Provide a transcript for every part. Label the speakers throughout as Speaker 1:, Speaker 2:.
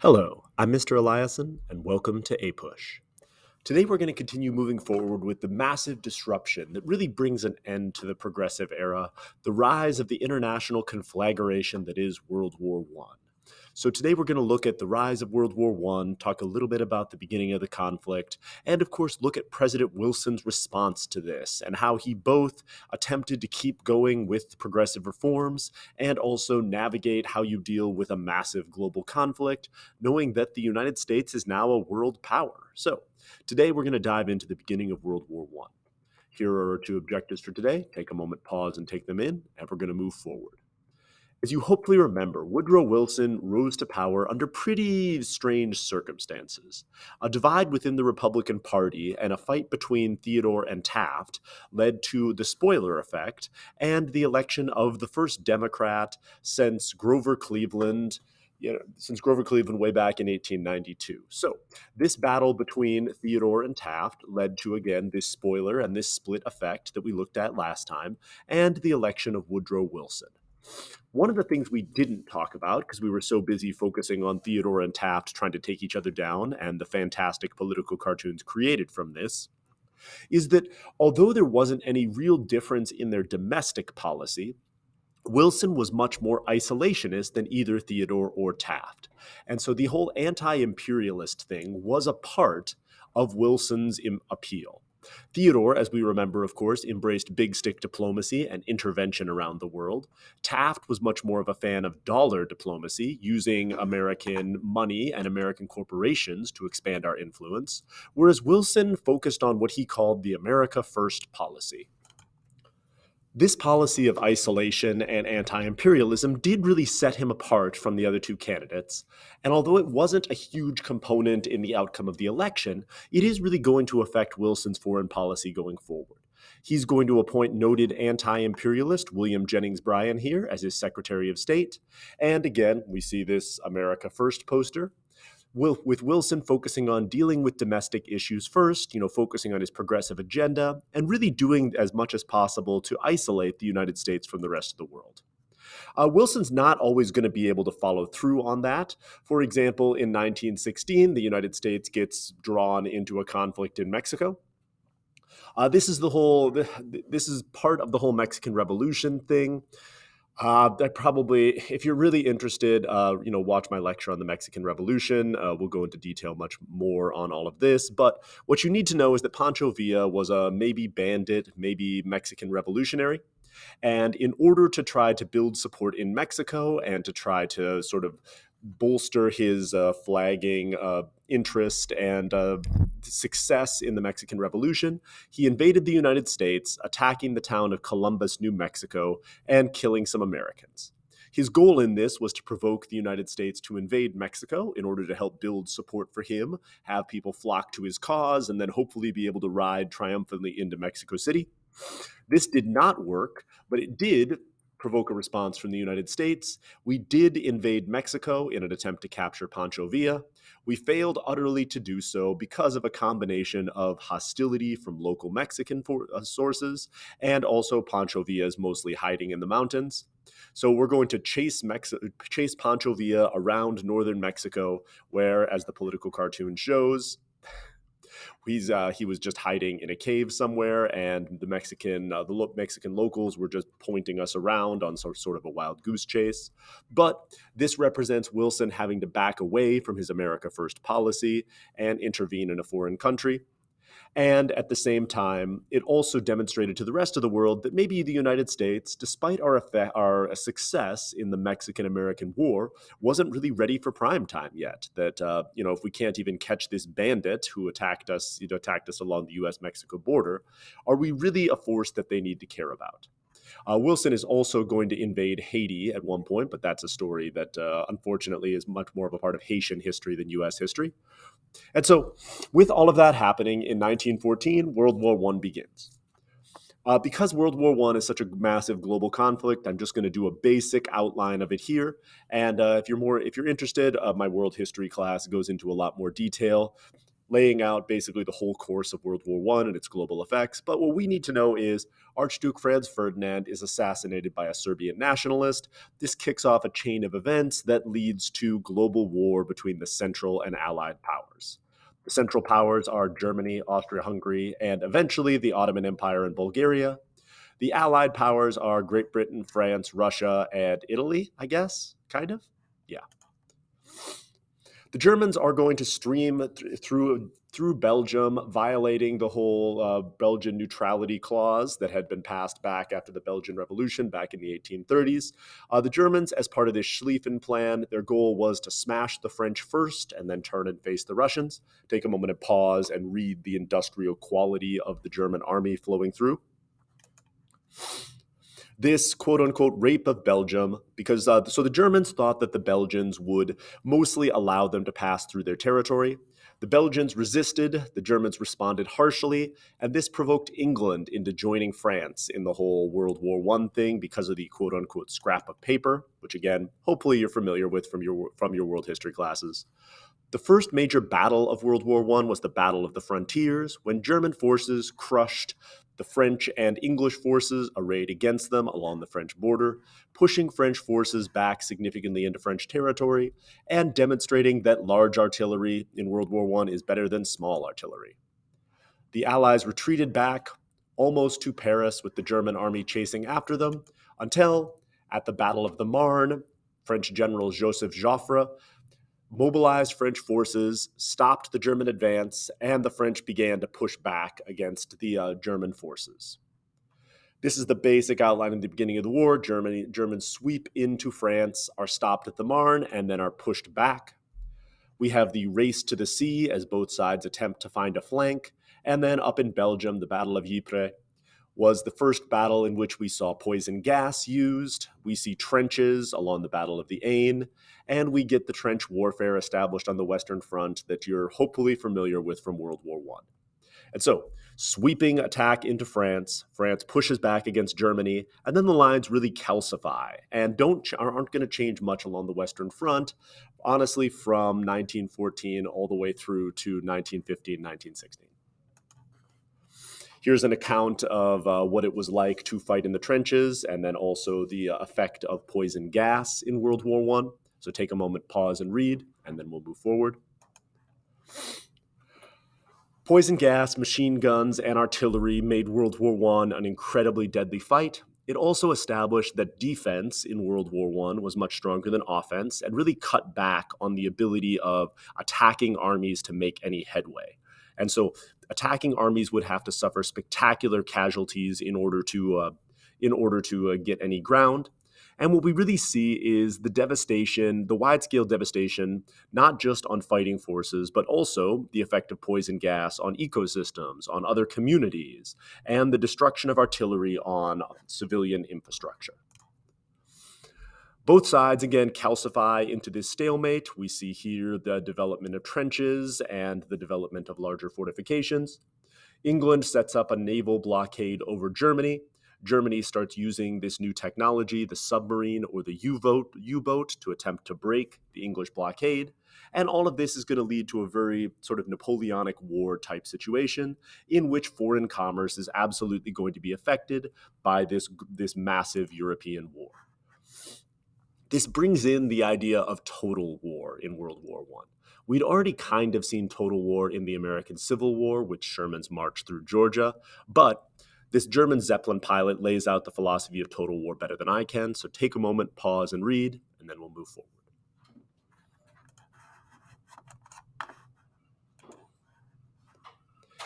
Speaker 1: Hello, I'm Mr. Eliason, and welcome to APUSH. Today we're going to continue moving forward with the massive disruption that really brings an end to the progressive era, the rise of the international conflagration that is World War I. So today we're going to look at the rise of World War I, talk a little bit about the beginning of the conflict, and of course look at President Wilson's response to this and how he both attempted to keep going with progressive reforms and also navigate how you deal with a massive global conflict, knowing that the United States is now a world power. So today we're going to dive into the beginning of World War I. Here are our two objectives for today. Take a moment, pause, and take them in, and we're going to move forward. As you hopefully remember, Woodrow Wilson rose to power under pretty strange circumstances. A divide within the Republican Party and a fight between Theodore and Taft led to the spoiler effect and the election of the first Democrat since Grover Cleveland. Since Grover Cleveland way back in 1892. So, this battle between Theodore and Taft led to, again, this spoiler and this split effect that we looked at last time, and the election of Woodrow Wilson. One of the things we didn't talk about, because we were so busy focusing on Theodore and Taft trying to take each other down and the fantastic political cartoons created from this, is that although there wasn't any real difference in their domestic policy, Wilson was much more isolationist than either Theodore or Taft. And so the whole anti imperialist thing was a part of Wilson's appeal. Theodore, as we remember, of course, embraced big stick diplomacy and intervention around the world. Taft was much more of a fan of dollar diplomacy, using American money and American corporations to expand our influence, whereas Wilson focused on what he called the America First policy. This policy of isolation and anti imperialism did really set him apart from the other two candidates. And although it wasn't a huge component in the outcome of the election, it is really going to affect Wilson's foreign policy going forward. He's going to appoint noted anti imperialist William Jennings Bryan here as his Secretary of State. And again, we see this America First poster. With Wilson focusing on dealing with domestic issues first, focusing on his progressive agenda, and really doing as much as possible to isolate the United States from the rest of the world. Wilson's not always going to be able to follow through on that. For example, in 1916, the United States gets drawn into a conflict in Mexico. This is part of the whole Mexican Revolution thing. That probably, if you're really interested, watch my lecture on the Mexican Revolution. We'll go into detail much more on all of this. But what you need to know is that Pancho Villa was a maybe bandit, maybe Mexican revolutionary. And in order to try to build support in Mexico and to try to sort of bolster his flagging interest and success in the Mexican Revolution, he invaded the United States, attacking the town of Columbus, New Mexico, and killing some Americans. His goal in this was to provoke the United States to invade Mexico in order to help build support for him, have people flock to his cause, and then hopefully be able to ride triumphantly into Mexico City. This did not work, but it did provoke a response from the United States. We did invade Mexico in an attempt to capture Pancho Villa. We failed utterly to do so because of a combination of hostility from local Mexican sources and also Pancho Villa's mostly hiding in the mountains. So we're going to chase Pancho Villa around northern Mexico, where, as the political cartoon shows, he was just hiding in a cave somewhere, and the Mexican locals were just pointing us around on sort of a wild goose chase. But this represents Wilson having to back away from his America First policy and intervene in a foreign country. And at the same time, it also demonstrated to the rest of the world that maybe the United States, despite our success in the Mexican-American War, wasn't really ready for prime time yet. That if we can't even catch this bandit who attacked us along the U.S.-Mexico border, are we really a force that they need to care about? Wilson is also going to invade Haiti at one point, but that's a story that unfortunately is much more of a part of Haitian history than U.S. history. And so, with all of that happening in 1914, World War I begins. Because World War I is such a massive global conflict, I'm just going to do a basic outline of it here. And if you're interested, my world history class goes into a lot more detail. laying out basically the whole course of World War I and its global effects. But what we need to know is Archduke Franz Ferdinand is assassinated by a Serbian nationalist. This kicks off a chain of events that leads to global war between the Central and Allied powers. The Central powers are Germany, Austria-Hungary, and eventually the Ottoman Empire and Bulgaria. The Allied powers are Great Britain, France, Russia, and Italy, I guess, kind of. Yeah. The Germans are going to stream through Belgium, violating the whole Belgian neutrality clause that had been passed back after the Belgian Revolution back in the 1830s. The Germans, as part of this Schlieffen plan, their goal was to smash the French first and then turn and face the Russians. Take a moment and pause and read the industrial quality of the German army flowing through. This quote-unquote rape of Belgium, because so the Germans thought that the Belgians would mostly allow them to pass through their territory. The Belgians resisted, the Germans responded harshly, and this provoked England into joining France in the whole World War I thing because of the quote-unquote scrap of paper, which again, hopefully you're familiar with from your world history classes. The first major battle of World War I was the Battle of the Frontiers, when German forces crushed the French and English forces arrayed against them along the French border, pushing French forces back significantly into French territory and demonstrating that large artillery in World War I is better than small artillery. The Allies retreated back almost to Paris with the German army chasing after them until, at the Battle of the Marne, French General Joseph Joffre mobilized French forces, stopped the German advance, and the French began to push back against the German forces. This is the basic outline in the beginning of the war. Germans sweep into France, are stopped at the Marne, and then are pushed back. We have the race to the sea as both sides attempt to find a flank. And then up in Belgium, the Battle of Ypres was the first battle in which we saw poison gas used. We see trenches along the Battle of the Aisne, and we get the trench warfare established on the Western Front that you're hopefully familiar with from World War I. And so, sweeping attack into France, France pushes back against Germany, and then the lines really calcify and aren't going to change much along the Western Front, honestly, from 1914 all the way through to 1915, 1916. Here's an account of what it was like to fight in the trenches, and then also the effect of poison gas in World War I. So take a moment, pause, and read, and then we'll move forward. Poison gas, machine guns, and artillery made World War I an incredibly deadly fight. It also established that defense in World War I was much stronger than offense and really cut back on the ability of attacking armies to make any headway. And so attacking armies would have to suffer spectacular casualties in order to get any ground. And what we really see is the devastation, the wide-scale devastation, not just on fighting forces, but also the effect of poison gas on ecosystems, on other communities, and the destruction of artillery on civilian infrastructure. Both sides, again, calcify into this stalemate. We see here the development of trenches and the development of larger fortifications. England sets up a naval blockade over Germany. Germany starts using this new technology, the submarine or the U-boat, to attempt to break the English blockade. And all of this is going to lead to a very sort of Napoleonic War type situation in which foreign commerce is absolutely going to be affected by this massive European war. This brings in the idea of total war in World War I. We'd already kind of seen total war in the American Civil War, with Sherman's march through Georgia, but this German Zeppelin pilot lays out the philosophy of total war better than I can, so take a moment, pause, and read, and then we'll move forward.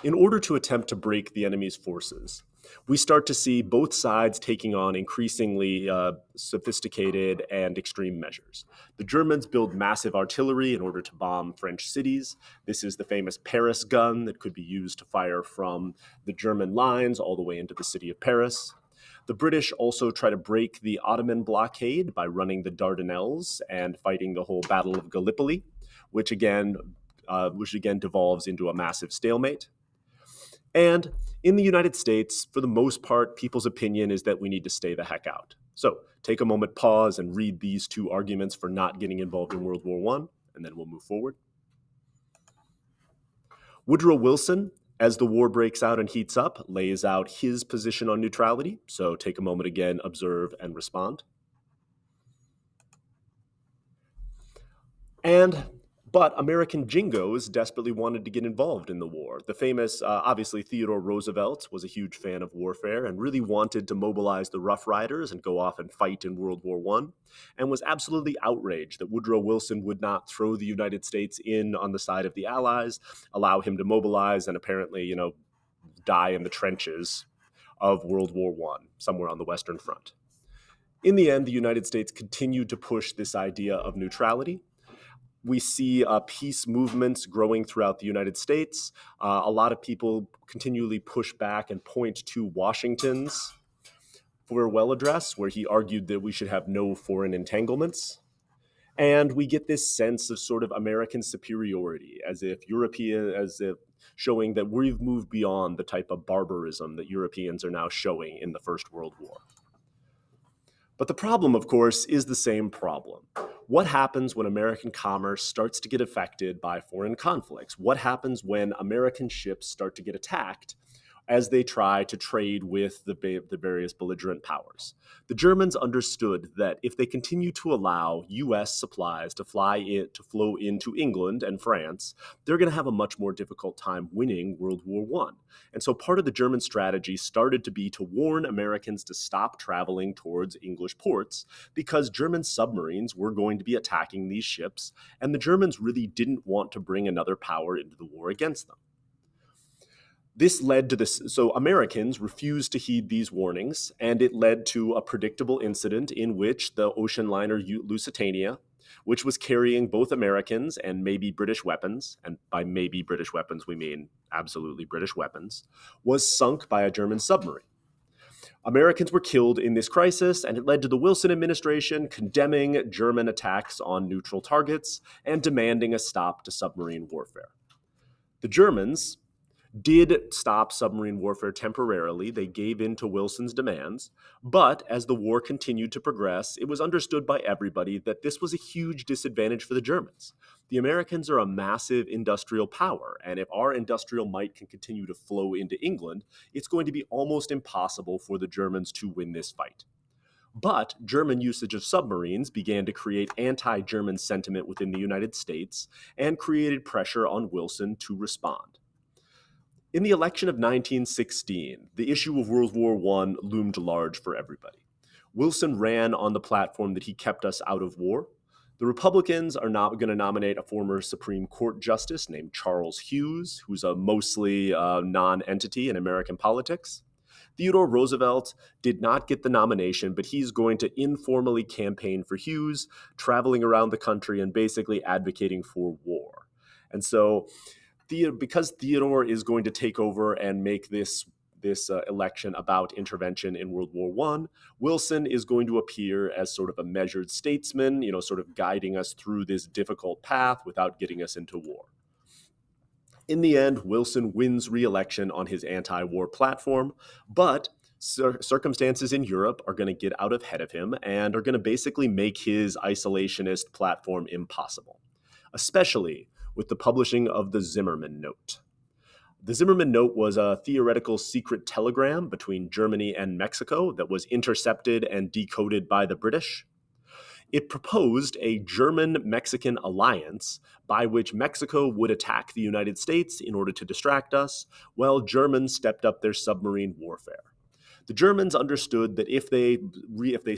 Speaker 1: In order to attempt to break the enemy's forces, we start to see both sides taking on increasingly sophisticated and extreme measures. The Germans build massive artillery in order to bomb French cities. This is the famous Paris gun that could be used to fire from the German lines all the way into the city of Paris. The British also try to break the Ottoman blockade by running the Dardanelles and fighting the whole Battle of Gallipoli, which again devolves into a massive stalemate. And in the United States, for the most part, people's opinion is that we need to stay the heck out. So take a moment, pause, and read these two arguments for not getting involved in World War I, and then we'll move forward. Woodrow Wilson, as the war breaks out and heats up, lays out his position on neutrality. So take a moment again, observe, and respond. But American Jingos desperately wanted to get involved in the war. The famous, obviously, Theodore Roosevelt was a huge fan of warfare and really wanted to mobilize the Rough Riders and go off and fight in World War I, and was absolutely outraged that Woodrow Wilson would not throw the United States in on the side of the Allies, allow him to mobilize, and apparently, die in the trenches of World War I, somewhere on the Western Front. In the end, the United States continued to push this idea of neutrality. We see peace movements growing throughout the United States. A lot of people continually push back and point to Washington's farewell address, where he argued that we should have no foreign entanglements. And we get this sense of sort of American superiority, as if showing that we've moved beyond the type of barbarism that Europeans are now showing in the First World War. But the problem, of course, is the same problem. What happens when American commerce starts to get affected by foreign conflicts? What happens when American ships start to get attacked as they try to trade with the various belligerent powers? The Germans understood that if they continue to allow U.S. supplies to flow into England and France, they're going to have a much more difficult time winning World War I. And so part of the German strategy started to be to warn Americans to stop traveling towards English ports because German submarines were going to be attacking these ships, and the Germans really didn't want to bring another power into the war against them. This led to this. So Americans refused to heed these warnings, and it led to a predictable incident in which the ocean liner Lusitania, which was carrying both Americans and maybe British weapons, and by maybe British weapons we mean absolutely British weapons, was sunk by a German submarine. Americans were killed in this crisis, and it led to the Wilson administration condemning German attacks on neutral targets and demanding a stop to submarine warfare. The Germans did stop submarine warfare temporarily. They gave in to Wilson's demands. But as the war continued to progress, it was understood by everybody that this was a huge disadvantage for the Germans. The Americans are a massive industrial power, and if our industrial might can continue to flow into England, it's going to be almost impossible for the Germans to win this fight. But German usage of submarines began to create anti-German sentiment within the United States and created pressure on Wilson to respond. In the election of 1916, the issue of World War I loomed large for everybody. Wilson ran on the platform that he kept us out of war. The Republicans are not going to nominate a former Supreme Court justice named Charles Hughes, who's a mostly non-entity in American politics. Theodore Roosevelt did not get the nomination, but he's going to informally campaign for Hughes, traveling around the country and basically advocating for war. And so because Theodore is going to take over and make this election about intervention in World War I, Wilson is going to appear as sort of a measured statesman, sort of guiding us through this difficult path without getting us into war. In the end, Wilson wins re-election on his anti-war platform, but circumstances in Europe are going to get out ahead of him and are going to basically make his isolationist platform impossible, especially with the publishing of the Zimmerman Note. The Zimmerman Note was a theoretical secret telegram between Germany and Mexico that was intercepted and decoded by the British. It proposed a German-Mexican alliance by which Mexico would attack the United States in order to distract us, while Germans stepped up their submarine warfare. The Germans understood that if they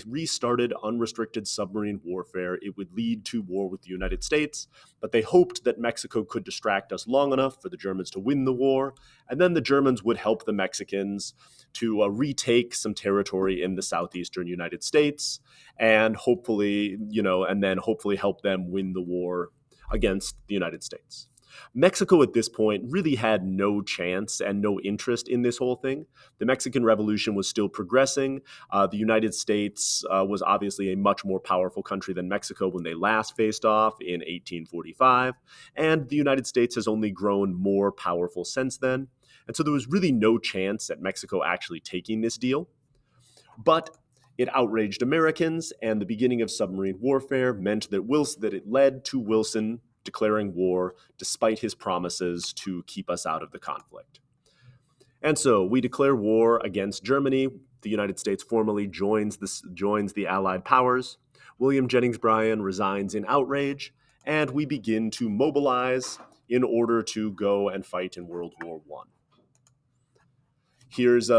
Speaker 1: restarted unrestricted submarine warfare, it would lead to war with the United States, but they hoped that Mexico could distract us long enough for the Germans to win the war, and then the Germans would help the Mexicans to retake some territory in the southeastern United States, and hopefully help them win the war against the United States. Mexico at this point really had no chance and no interest in this whole thing. The Mexican Revolution was still progressing. The United States was obviously a much more powerful country than Mexico when they last faced off in 1845, and the United States has only grown more powerful since then. And so there was really no chance at Mexico actually taking this deal. But it outraged Americans, and the beginning of submarine warfare meant that it led to Wilson declaring war despite his promises to keep us out of the conflict. And so we declare war against Germany. The United States formally joins the Allied powers. William Jennings Bryan resigns in outrage, and we begin to mobilize in order to go and fight in World War I. Here's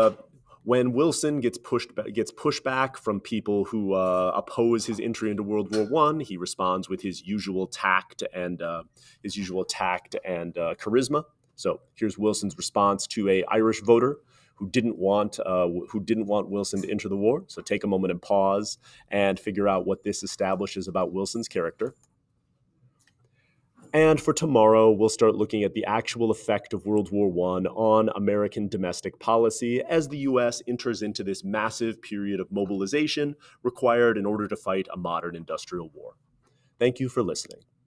Speaker 1: when Wilson gets pushback from people who oppose his entry into World War I. He responds with his usual tact and charisma. So here's Wilson's response to a Irish voter who didn't want Wilson to enter the war. So take a moment and pause and figure out what this establishes about Wilson's character. And for tomorrow, we'll start looking at the actual effect of World War I on American domestic policy as the U.S. enters into this massive period of mobilization required in order to fight a modern industrial war. Thank you for listening.